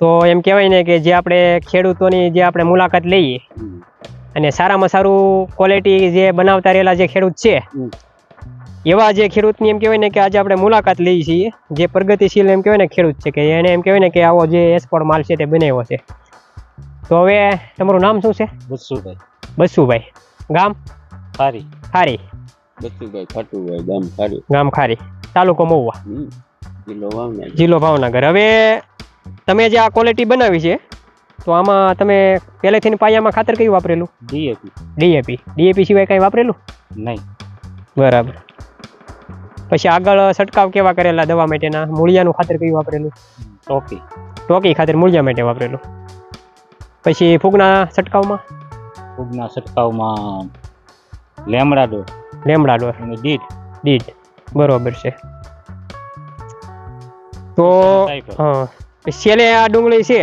તો એમ કહેવાય ને કે જે આપણે ખેડૂતોની જે આપણે મુલાકાત લઈએ અને સારામાં સારું ક્વોલિટી જે બનાવતા રહેલા જે ખેડૂત છે એવા જે ખેડૂતની એમ કહેવાય ને કે આજે આપણે મુલાકાત લઈએ છીએ જે પ્રગતિશીલ એમ કહેવાય ને ખેડૂત છે કે એને એમ કહેવાય ને કે આવો જે એક્સપોર્ટ માલ છે તે બનાવ્યો છે. તો હવે તમારું નામ શું છે? બસુભાઈ. બસુભાઈ. ગામ? ખારી. ખારી. બસુભાઈ ખાટુભાઈ, ગામ ખારી. ગામ ખારી, તાલુકો મહુવા, જિલ્લો ભાવનગર. જિલ્લો ભાવનગર. હવે તમે જે આ ક્વોલિટી બનાવી છે તો આમાં તમે પહેલેથી પાયામાં ખાતર કયું વાપરેલું? ડીએપી. ડીએપી સિવાય કંઈ વાપરેલું નહીં? બરાબર. પછી આગળ છંટકાવ કેવા કરેલા દવા માટેના? મૂળિયાનું ખાતર કયું વાપરેલું? ટોકી ખાતર મૂળિયા માટે વાપરેલું. પછી ફૂગના છંટકાવમાં લેમડા ડોર અને દીટ. બરોબર છે. તો હા, છેલ્લે આ ડુંગળી છે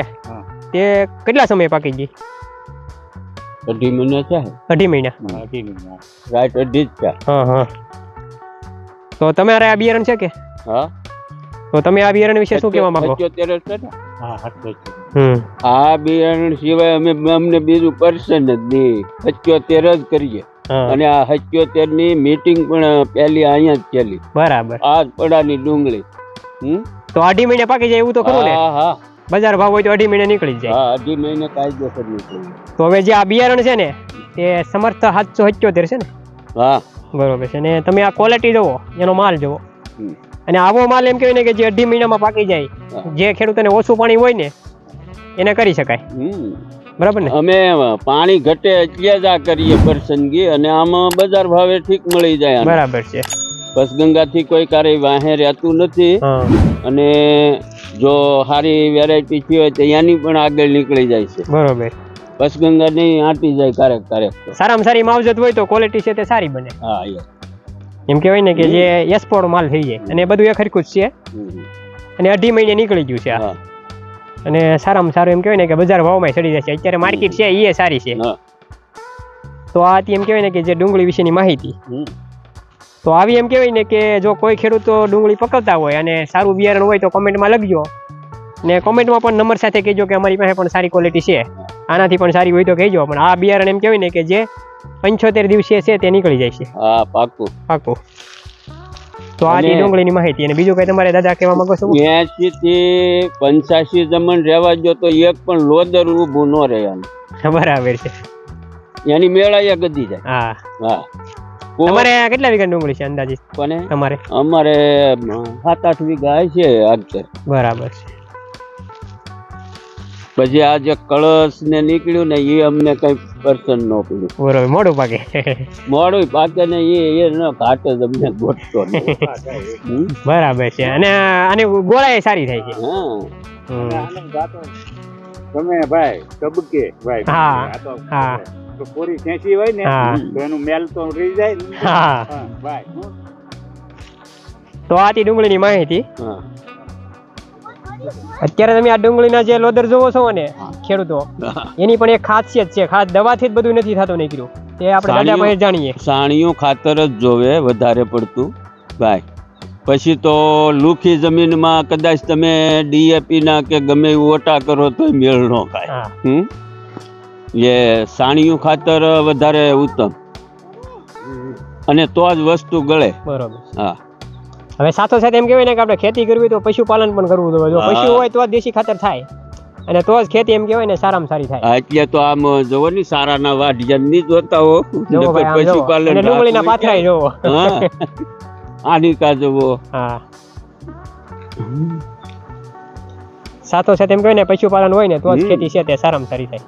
તે કેટલા સમય પાકી ગઈ? 2.5 મહિના છે. 2.5 મહિના. રાઈટ 2.5. હા. તો તમારે આ બિયારણ છે કે? હા. તો તમે આ બિયારણ વિશે શું કહેવા માંગો? 77 છે ને? આ બિયારણ સિવાય અમને બીજું પર્સન જ નહીં, 77 જ કરીએ. અને આ 77 ની મીટિંગ પણ પહેલી અહીંયા જ ચાલી. બરાબર. આ પડાની ડુંગળી તો 2.5 મહિને પાકી જાય એવું તો ખરું ને? હા. બજાર ભાવ હોય તો 2.5 મહિને નીકળી જાય. હા, 2.5 મહિને કાયદેસર નીકળી. તો હવે જે આ બિયારણ છે ને તે સમર્થ 777 છે ને? હા. બરોબર છે. અને તમે આ ક્વોલિટી જોવો, એનો માલ જોવો, અને આવો માલ એમ કહેવાય ને કે જે 2.5 મહિનામાં પાકી જાય, જે ખેડૂતોને ઓછું પાણી હોય ને એને કરી શકાય. બરાબર ને? અમે પાણી ઘટે એટલે જ આ કરીએ પસંદગી, અને આમાં બજાર ભાવે ઠીક મળી જાય. બરાબર છે. પસગંગા થી કોઈ કાર્ય વાહે રહેતું નથી, અને જો સારી વેરાયટી થી હોય તો એની પણ આગળ નીકળી જાય છે. બરોબર. પસગંગા નહીં આટી જાય ક્યારેક. સારામાં સારી માવજત હોય તો ક્વોલિટી છે તે સારી બને. હા, એમ કહેવાય ને કે જે એક્સપોર્ટ માલ થઈ જાય, અને બધું એક હરખું જ છે, અને 2.5 મહિને નીકળી ગયું છે આ. અને સારામાં સારું એમ કહેવાય ને કે બજાર ભાવમાં ચડી જશે. અત્યારે માર્કેટ છે એ સારી છે. તો આ એમ કહેવાય ને કે જે ડુંગળી વિશેની માહિતી. તો આવી એમ કહેવાય ને કે જો કોઈ ખેડૂતો ડુંગળી પકવતા હોય અને સારું બિયારણ હોય તો કોમેન્ટમાં લખજો, ને કોમેન્ટમાં પણ નંબર સાથે કહેજો કે અમારી પાસે પણ સારી ક્વોલિટી છે, આનાથી પણ સારી હોય તો કહેજો. પણ આ બિયારણ એમ કહેવાય ને કે જે 75 દિવસે છે તે નીકળી જાય છે. હા, પાકું. તો આ ડુંગળીની માહિતી. અને બીજું કઈ તમારે દાદા કહેવા માંગો છો? 80 થી 85 જમણ રહેવા જો તો એક પણ લોદર ઊભું ન રહે. બરાબર છે. એની મેળા ગદી જાય. હા. તમારે કેટલા વીઘા ડુંગળી છે અંદાજિત? તમારે? અમારે 7-8 વીઘા છે આગળ. બરાબર છે. પછી આ જે કળશ ને નીકળ્યું ને એ અમને કઈ પર્સન ન પડ્યું. બરોબર. મોડું પાકે ને એ ન ઘાટે જ અમને ગોઠતો. બરાબર છે. અને આની ગોળાઈ સારી થાય છે. તમે ભાઈ તબકે ભાઈ. હા. તો પૂરી ખેંચી હોય ને તો એનું મેલ તો રહી જાય ને. હા ભાઈ. તો આ ડુંગળીની માહિતી. અત્યારે તમે આ ડુંગળીના જે લોદર જોવો છો ને ખેડૂતો, એની પણ એક ખાસિયત છે. ખાસ દવાથી જ બધું નથી થતું નીકળ્યું, તે આપણે દાદા પાસે જાણીએ. સાણિયું ખાતર જ જોવે વધારે પડતું ભાઈ. પછી તો લુખી જમીનમાં કદાચ તમે ડીએપી ના કે ગમે એવું ઓટા કરો તો મેળ ન ખાય. એ સાણિયું ખાતર વધારે ઉત્તમ, અને તો જ વસ્તુ ગળે. બરોબર. હા. હવે સાથો સાથે એમ કહેવાય ને કે આપણે ખેતી કરવી તો પશુપાલન પણ કરવું જોઈએ. જો પશુ હોય તો જ દેશી ખાતર થાય, અને તો જ ખેતી એમ કહેવાય ને સારામાં સારી થાય. એટલે તો આમ જોવો ને સારાના વાઢિયા ની જોતા હો, પશુપાલન ડુંગળીના પાથરાય જોવો, આનિકા જોવો. હા. સાથો સાથે એમ કહેવાય ને પશુપાલન હોય ને તો જ ખેતી છે તે સારામાં સારી થાય.